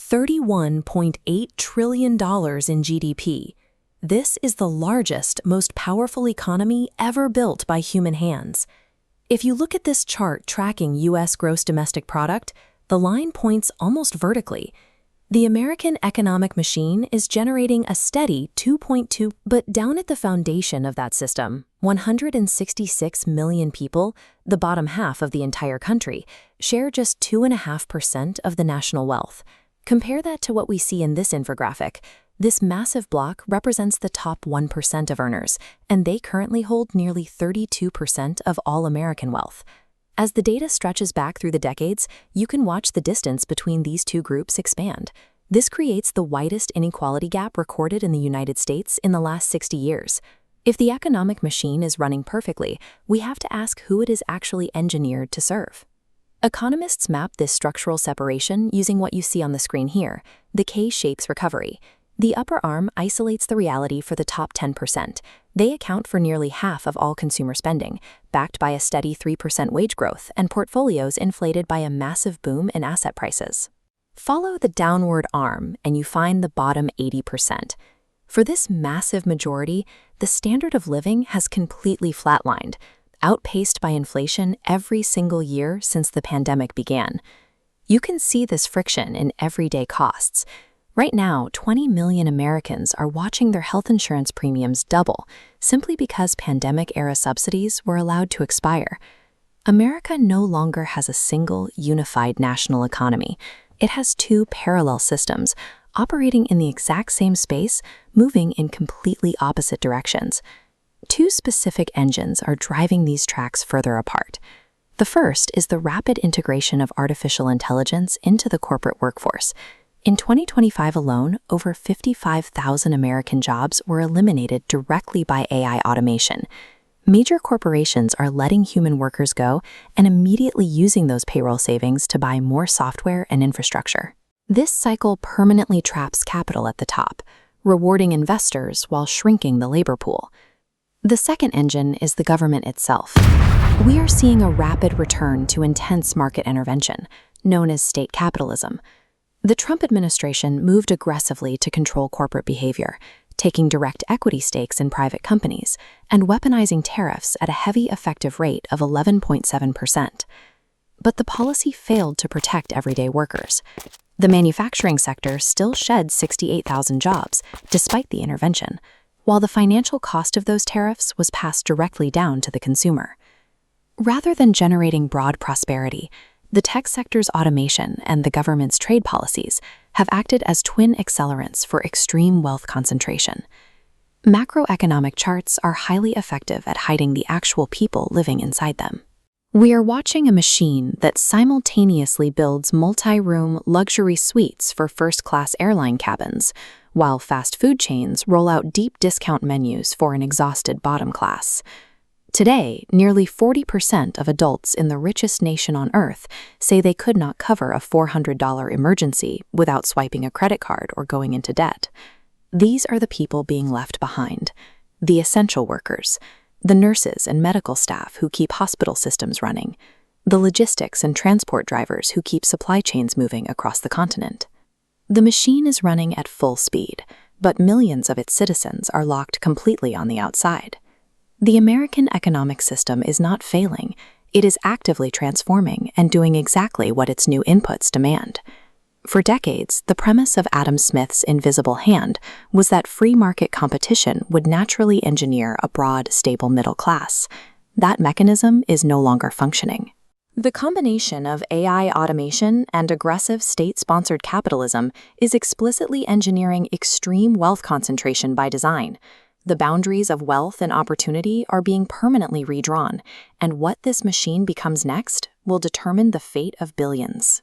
$31.8 trillion in GDP. This is the largest, most powerful economy ever built by human hands. If you look at this chart tracking U.S. gross domestic product, the line points almost vertically. The American economic machine is generating a steady 2.2, but down at the foundation of that system, 166 million people, the bottom half of the entire country, share just 2.5% of the national wealth. Compare that to what we see in this infographic. This massive block represents the top 1% of earners, and they currently hold nearly 32% of all American wealth. As the data stretches back through the decades, you can watch the distance between these two groups expand. This creates the widest inequality gap recorded in the United States in the last 60 years. If the economic machine is running perfectly, we have to ask who it is actually engineered to serve. Economists map this structural separation using what you see on the screen here, the K-shapes recovery. The upper arm isolates the reality for the top 10%. They account for nearly half of all consumer spending, backed by a steady 3% wage growth and portfolios inflated by a massive boom in asset prices. Follow the downward arm and you find the bottom 80%. For this massive majority, the standard of living has completely flatlined, outpaced by inflation every single year since the pandemic began. You can see this friction in everyday costs. Right now, 20 million Americans are watching their health insurance premiums double simply because pandemic-era subsidies were allowed to expire. America no longer has a single, unified national economy. It has two parallel systems, operating in the exact same space, moving in completely opposite directions. Two specific engines are driving these tracks further apart. The first is the rapid integration of artificial intelligence into the corporate workforce. In 2025 alone, over 55,000 American jobs were eliminated directly by AI automation. Major corporations are letting human workers go and immediately using those payroll savings to buy more software and infrastructure. This cycle permanently traps capital at the top, rewarding investors while shrinking the labor pool. The second engine is the government itself. We are seeing a rapid return to intense market intervention, known as state capitalism. The Trump administration moved aggressively to control corporate behavior, taking direct equity stakes in private companies and weaponizing tariffs at a heavy effective rate of 11.7%. But the policy failed to protect everyday workers. The manufacturing sector still shed 68,000 jobs, despite the intervention, while the financial cost of those tariffs was passed directly down to the consumer. Rather than generating broad prosperity, the tech sector's automation and the government's trade policies have acted as twin accelerants for extreme wealth concentration. Macroeconomic charts are highly effective at hiding the actual people living inside them. We are watching a machine that simultaneously builds multi-room luxury suites for first-class airline cabins, while fast food chains roll out deep discount menus for an exhausted bottom class. Today, nearly 40% of adults in the richest nation on Earth say they could not cover a $400 emergency without swiping a credit card or going into debt. These are the people being left behind, the essential workers, the nurses and medical staff who keep hospital systems running, the logistics and transport drivers who keep supply chains moving across the continent. The machine is running at full speed, but millions of its citizens are locked completely on the outside. The American economic system is not failing. It is actively transforming and doing exactly what its new inputs demand. For decades, the premise of Adam Smith's invisible hand was that free market competition would naturally engineer a broad, stable middle class. That mechanism is no longer functioning. The combination of AI automation and aggressive state-sponsored capitalism is explicitly engineering extreme wealth concentration by design. The boundaries of wealth and opportunity are being permanently redrawn, and what this machine becomes next will determine the fate of billions.